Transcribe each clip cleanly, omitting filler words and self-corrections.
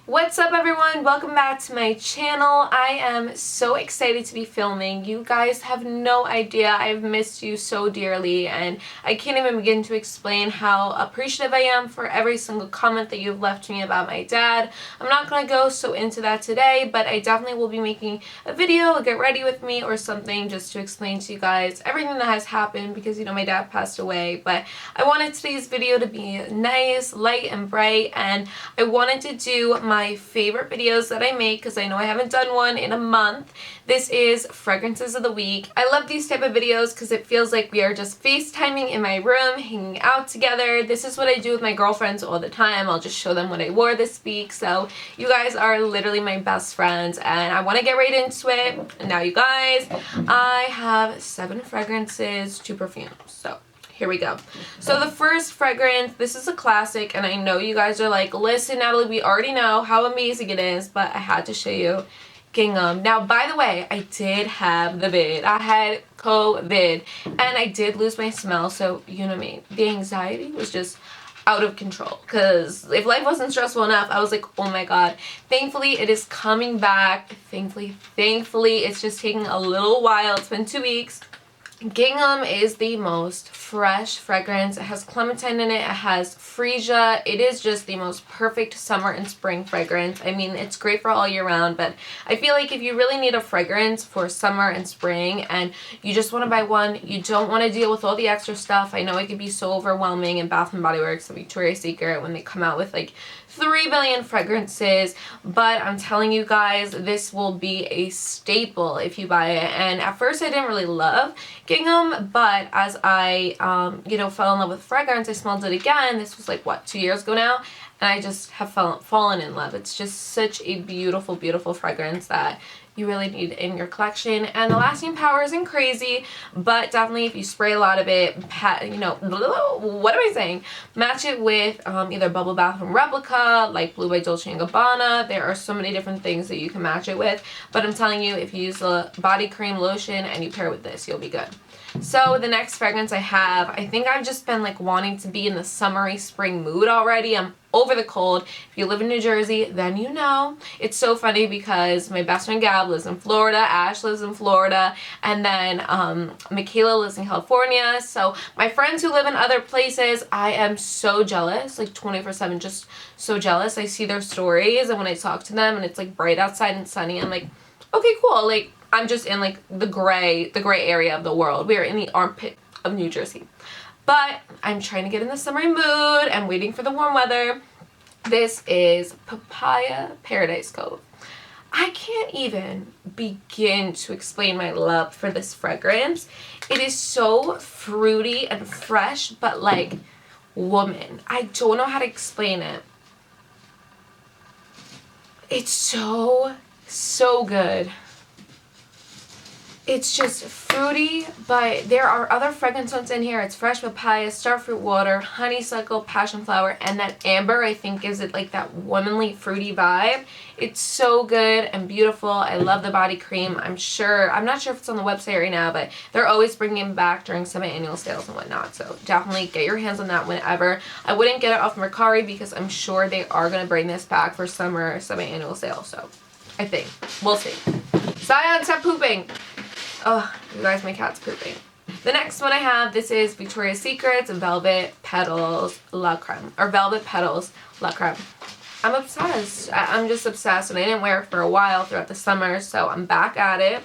What's up everyone? Welcome back to my channel. I am so excited to be filming. You guys have no idea. I've missed you so dearly and I can't even begin to explain how appreciative I am for every single comment that you've left me about my dad. I'm not going to go so into that today, but I definitely will be making a video, a get ready with me or something just to explain to you guys everything that has happened because you know my dad passed away. But I wanted today's video to be nice, light and bright, and I wanted to do my favorite videos that I make because I know I haven't done one in a month. This is fragrances of the week. I love these type of videos because it feels like we are just FaceTiming in my room, hanging out together. This is what I do with my girlfriends all the time. I'll just show them what I wore this week. So you guys are literally my best friends and I want to get right into it. And now you guys, I have 7 fragrances to perfumes. So here we go. So the first fragrance, this is a classic, and I know you guys are like, listen, Natalie, we already know how amazing it is, but I had to show you Gingham. Now, by the way, I did have the vid. I had COVID, and I did lose my smell, so you know me. The anxiety was just out of control, because if life wasn't stressful enough, I was like, oh my god. Thankfully, it is coming back. Thankfully, it's just taking a little while. It's been 2 weeks. Gingham is the most fresh fragrance. It has clementine in it. It has freesia. It is just the most perfect summer and spring fragrance. I mean, it's great for all year round, but I feel like if you really need a fragrance for summer and spring and you just want to buy one, you don't want to deal with all the extra stuff. I know it can be so overwhelming in Bath & Body Works and Victoria's Secret when they come out with like 3 billion fragrances, but I'm telling you guys, this will be a staple if you buy it. And at first I didn't really love Gingham, but as I fell in love with fragrance, I smelled it again. This was like what, 2 years ago now, and I just have fallen in love. It's just such a beautiful fragrance that you really need in your collection, and the lasting power isn't crazy, but definitely if you spray a lot of it, match it with either Bubble Bath and Replica, like Blue by Dolce & Gabbana. There are so many different things that you can match it with, but I'm telling you, if you use the body cream lotion and you pair it with this, you'll be good. So the next fragrance I have, I think I've just been like wanting to be in the summery spring mood already. I'm over the cold. If you live in New Jersey, then you know. It's so funny because my best friend Gab lives in Florida, Ash lives in Florida, and then Michaela lives in California. So my friends who live in other places, I am so jealous, like 24/7, just so jealous. I see their stories and when I talk to them and it's like bright outside and sunny, I'm like, okay, cool. Like I'm just in like the gray area of the world. We are in the armpit of New Jersey. But I'm trying to get in the summery mood and waiting for the warm weather. This is Papaya Paradise Cove. I can't even begin to explain my love for this fragrance. It is so fruity and fresh, but like woman. I don't know how to explain it. It's so good. It's just fruity, but there are other fragrance notes in here. It's fresh papaya, starfruit water, honeysuckle, passion flower, and that amber I think gives it like that womanly fruity vibe. It's so good and beautiful. I love the body cream. I'm not sure if it's on the website right now, but they're always bringing it back during semi-annual sales and whatnot. So definitely get your hands on that whenever. I wouldn't get it off Mercari because I'm sure they are going to bring this back for summer semi-annual sale. So I think. We'll see. Zion, stop pooping. Oh, you guys, my cat's pooping. The next one I have, this is Victoria's Secret's Velvet Petals La Creme. Or Velvet Petals La Creme. I'm obsessed. I'm just obsessed, and I didn't wear it for a while throughout the summer, so I'm back at it.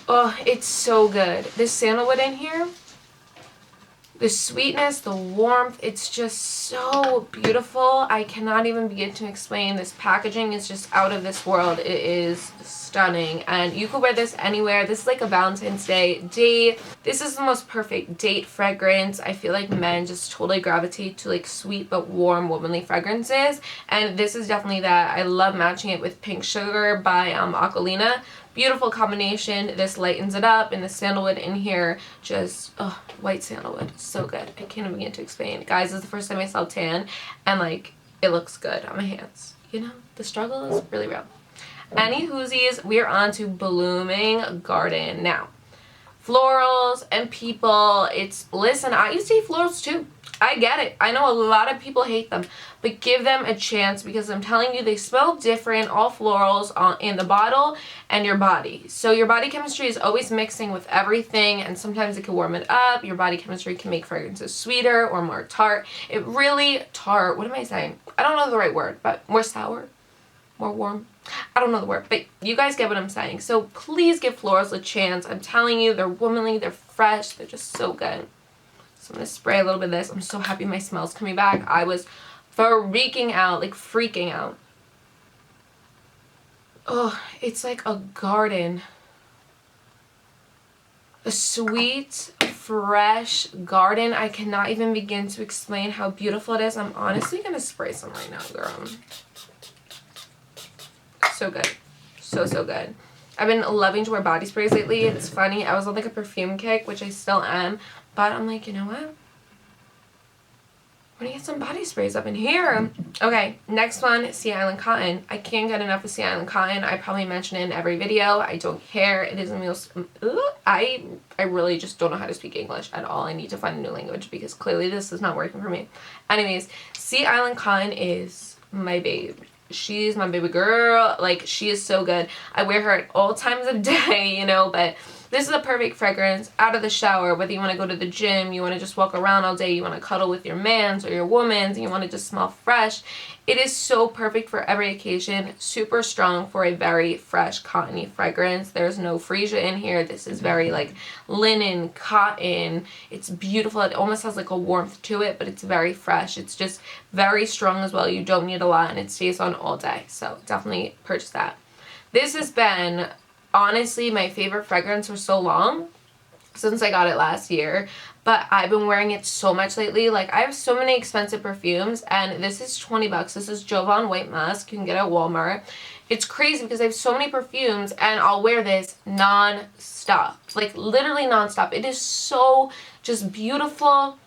Oh, it's so good. This sandalwood in here, the sweetness, the warmth, it's just so beautiful. I cannot even begin to explain. This packaging is just out of this world. It is stunning, and you could wear this anywhere. This is like a Valentine's Day date. This is the most perfect date fragrance. I feel like men just totally gravitate to like sweet but warm womanly fragrances, and this is definitely that. I love matching it with Pink Sugar by Aquilina. Beautiful combination. This lightens it up, and the sandalwood in here, just white sandalwood, so good. I can't even begin to explain. Guys, this is the first time I saw tan, and like it looks good on my hands. You know, the struggle is really real. Any whoosies, we are on to Blooming Garden now. florals and people, listen, I used to hate florals too. I get it. I know a lot of people hate them, but give them a chance because I'm telling you, they smell different, all florals in the bottle and your body. So your body chemistry is always mixing with everything, and sometimes it can warm it up. Your body chemistry can make fragrances sweeter or more tart. It really, tart, what am I saying? I don't know the right word, but more sour, more warm. I don't know the word, but you guys get what I'm saying. So please give florals a chance. I'm telling you, they're womanly, they're fresh, they're just so good. So I'm going to spray a little bit of this. I'm so happy my smell's coming back. I was freaking out, like freaking out. Oh, it's like a garden. A sweet, fresh garden. I cannot even begin to explain how beautiful it is. I'm honestly going to spray some right now, girl. So good. So, so good. I've been loving to wear body sprays lately. It's funny. I was on like a perfume kick, which I still am. But I'm like, you know what? I'm gonna get some body sprays up in here. Okay, next one, Sea Island Cotton. I can't get enough of Sea Island Cotton. I probably mention it in every video. I don't care. It is the most... I really just don't know how to speak English at all. I need to find a new language because clearly this is not working for me. Anyways, Sea Island Cotton is my babe. She's my baby girl. Like, she is so good. I wear her at all times of day, you know, but this is a perfect fragrance out of the shower, whether you want to go to the gym, you want to just walk around all day, you want to cuddle with your mans or your womans, and you want to just smell fresh. It is so perfect for every occasion. Super strong for a very fresh, cottony fragrance. There's no freesia in here. This is very like linen, cotton. It's beautiful. It almost has like a warmth to it, but it's very fresh. It's just very strong as well. You don't need a lot, and it stays on all day. So definitely purchase that. This has been honestly my favorite fragrance for so long, since I got it last year, but I've been wearing it so much lately. Like, I have so many expensive perfumes, and this is 20 bucks. This is Jovan White Musk. You can get it at Walmart. It's crazy because I have so many perfumes, and I'll wear this non-stop. Like, literally non-stop. It is so just beautiful.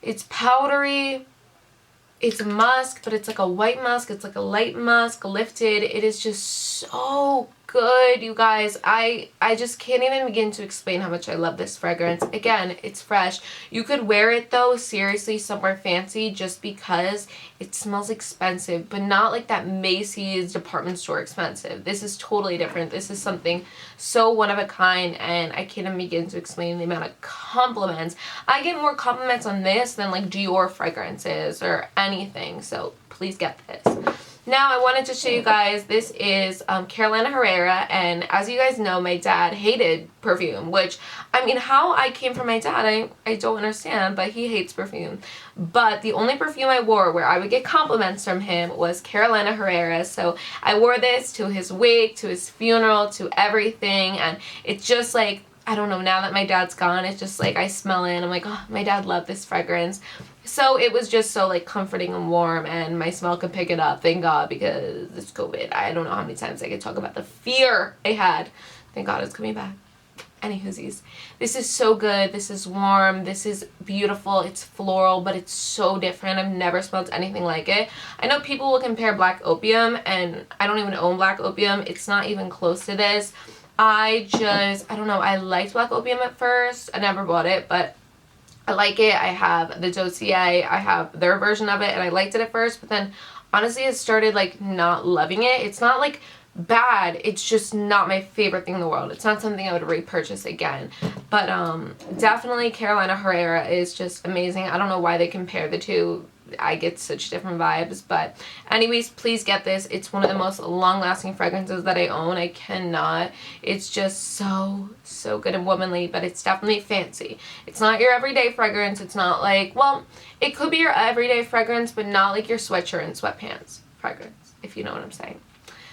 It's powdery. It's musk, but it's like a white musk. It's like a light musk, lifted. It is just so good, you guys. I just can't even begin to explain how much I love this fragrance. Again, it's fresh. You could wear it though, seriously, somewhere fancy just because it smells expensive, but not like that Macy's department store expensive. This is totally different. This is something so one of a kind, and I can't even begin to explain the amount of compliments. I get more compliments on this than like Dior fragrances or anything, so please get this. Now I wanted to show you guys, this is Carolina Herrera, and as you guys know, my dad hated perfume, which, I mean, how I came from my dad, I don't understand, but he hates perfume. But the only perfume I wore where I would get compliments from him was Carolina Herrera, so I wore this to his wake, to his funeral, to everything, and it's just like, I don't know, now that my dad's gone, it's just like I smell it and I'm like, oh, my dad loved this fragrance. So it was just so like comforting and warm, and my smell could pick it up, thank God, because it's COVID. I don't know how many times I could talk about the fear I had. Thank God it's coming back. Anywhoosies. This is so good. This is warm. This is beautiful. It's floral, but it's so different. I've never smelled anything like it. I know people will compare Black Opium, and I don't even own Black Opium. It's not even close to this. I don't know, I liked Black Opium at first. I never bought it, but I like it. I have the dossier. I have their version of it, and I liked it at first, but then honestly I started like not loving it. It's not like bad, it's just not my favorite thing in the world. It's not something I would repurchase again. But definitely Carolina Herrera is just amazing. I don't know why they compare the two. I get such different vibes, but anyways, please get this. It's one of the most long-lasting fragrances that I own. I cannot. It's just so good and womanly, but it's definitely fancy. It's not your everyday fragrance. It's not like, well, it could be your everyday fragrance, but not like your sweatshirt and sweatpants fragrance, if you know what I'm saying.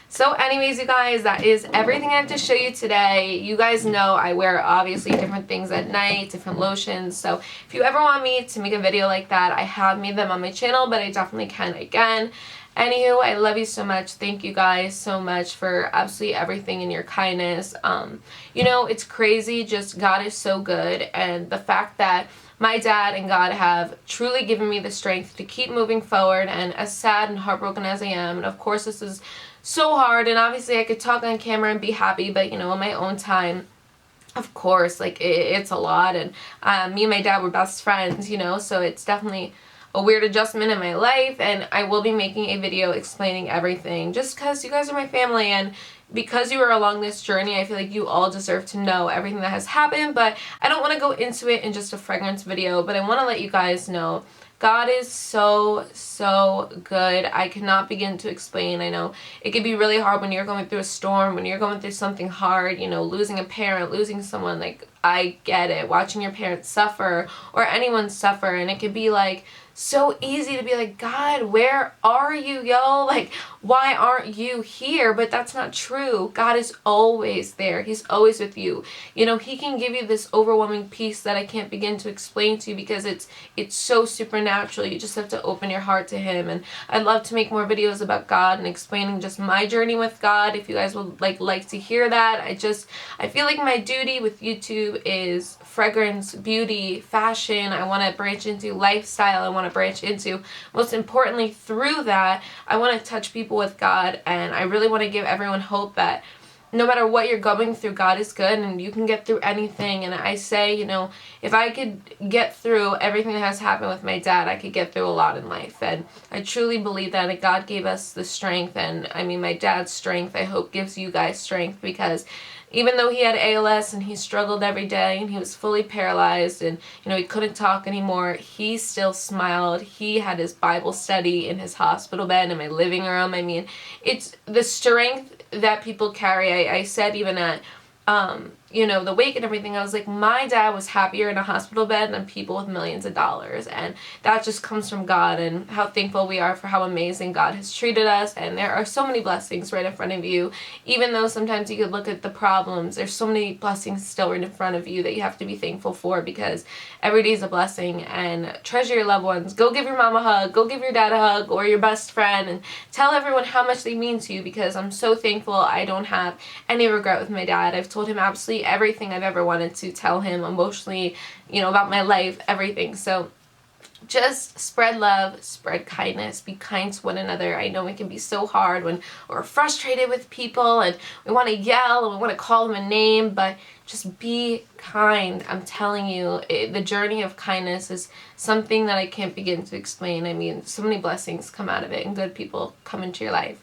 So anyways, you guys, that is everything I have to show you today. You guys know I wear obviously different things at night, different lotions. So if you ever want me to make a video like that, I have made them on my channel, but I definitely can again. Anywho, I love you so much. Thank you guys so much for absolutely everything and your kindness. You know, it's crazy. Just God is so good. And the fact that my dad and God have truly given me the strength to keep moving forward, and as sad and heartbroken as I am, and of course this is so hard, and obviously I could talk on camera and be happy, but you know, in my own time, of course, like, it's a lot, and me and my dad were best friends, you know, so it's definitely a weird adjustment in my life, and I will be making a video explaining everything, just because you guys are my family, and because you are along this journey, I feel like you all deserve to know everything that has happened. But I don't want to go into it in just a fragrance video, but I want to let you guys know God is so, so good. I cannot begin to explain. I know it can be really hard when you're going through a storm, when you're going through something hard, you know, losing a parent, losing someone. Like, I get it. Watching your parents suffer, or anyone suffer, and it can be like so easy to be like, God, where are you, yo? Like, why aren't you here? But that's not true. God is always there. He's always with you. You know, he can give you this overwhelming peace that I can't begin to explain to you, because it's so supernatural. You just have to open your heart to him. And I'd love to make more videos about God and explaining just my journey with God, if you guys would like to hear that. I feel like my duty with YouTube is fragrance, beauty, fashion. I want to branch into lifestyle. I want to branch into, most importantly, through that, I want to touch people with God, and I really want to give everyone hope that no matter what you're going through, God is good, and you can get through anything. And I say, you know, if I could get through everything that has happened with my dad, I could get through a lot in life. And I truly believe that God gave us the strength, and I mean, my dad's strength, I hope, gives you guys strength, because even though he had ALS and he struggled every day and he was fully paralyzed and, you know, he couldn't talk anymore, he still smiled. He had his Bible study in his hospital bed in my living room. I mean, it's the strength that people carry. I said even at you know, the wake and everything, I was like, my dad was happier in a hospital bed than people with millions of dollars, and that just comes from God, and how thankful we are for how amazing God has treated us. And there are so many blessings right in front of you, even though sometimes you could look at the problems. There's so many blessings still right in front of you that you have to be thankful for, because every day is a blessing. And treasure your loved ones. Go give your mom a hug, go give your dad a hug, or your best friend, and tell everyone how much they mean to you, because I'm so thankful. I don't have any regret with my dad. I've told him absolutely everything I've ever wanted to tell him emotionally, you know, about my life, everything. So just spread love, spread kindness, be kind to one another. I know it can be so hard when we're frustrated with people and we want to yell and we want to call them a name, but just be kind. I'm telling you, the journey of kindness is something that I can't begin to explain. I mean, so many blessings come out of it and good people come into your life.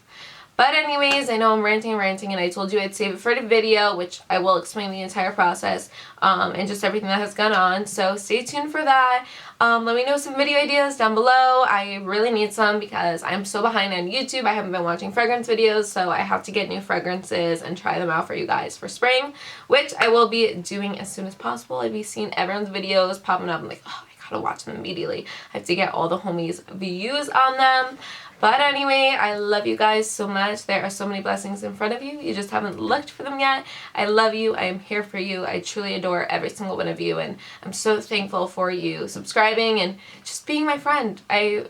But anyways, I know I'm ranting, and I told you I'd save it for the video, which I will explain the entire process and just everything that has gone on. So stay tuned for that. Let me know some video ideas down below. I really need some, because I'm so behind on YouTube. I haven't been watching fragrance videos, so I have to get new fragrances and try them out for you guys for spring, which I will be doing as soon as possible. I've been seeing everyone's videos popping up. I'm like, oh, I gotta watch them immediately. I have to get all the homies' views on them. But anyway, I love you guys so much. There are so many blessings in front of you. You just haven't looked for them yet. I love you. I am here for you. I truly adore every single one of you, and I'm so thankful for you subscribing and just being my friend. I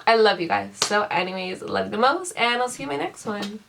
love you guys. So anyways, love you the most, and I'll see you in my next one.